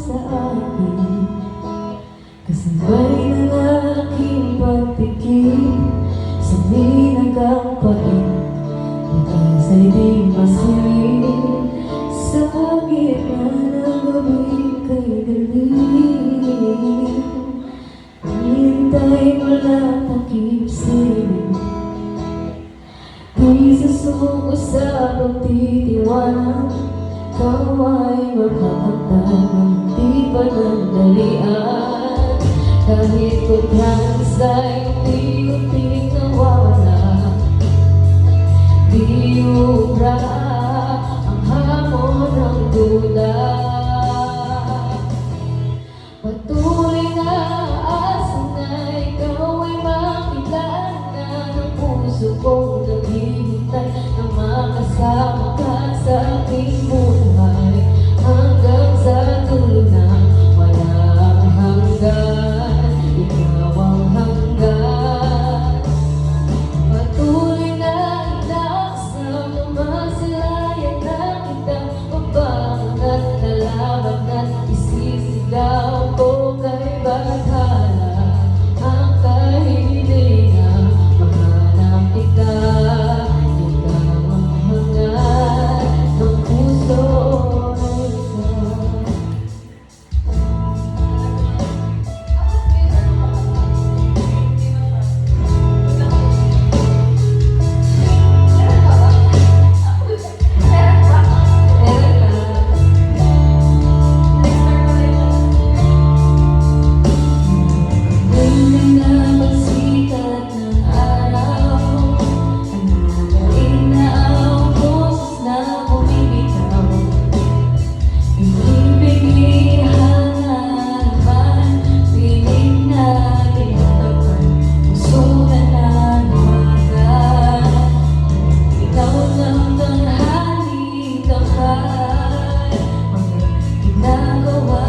sa akin, kasabay ng aking pagpikit sa binagang pain. Pag-asa'y di masilip sa gitna ng gabing kay dilim. Hintay mo lang takip silip, di susuko sa pagtitiwala. Ikaw ay makakantang hindi pa nandalian, kahit pagkakas ay unti-unting nawawala. Di ubra ang hamon ng duda, patuloy na asa na ikaw ay makilala ng puso kong naghihintay na makasama ka sa aking buhay, hanggang sa dulo na walang hanggan. Ikaw ang hanggan, patuloy na inaasam na masilayan na kitang mabangat na laban at isisigaw ko kay Bathala ang kahilingan, mahanap kita. Ikaw ang hanggan ng puso na ito. Hindi na magsikat ng araw, ang nagaling na ang boses na bumibitaw. Ibig hanapan, piling natin tapan, puso na nanawagan. Ikaw lang tanghali, tapat, mga ginagawa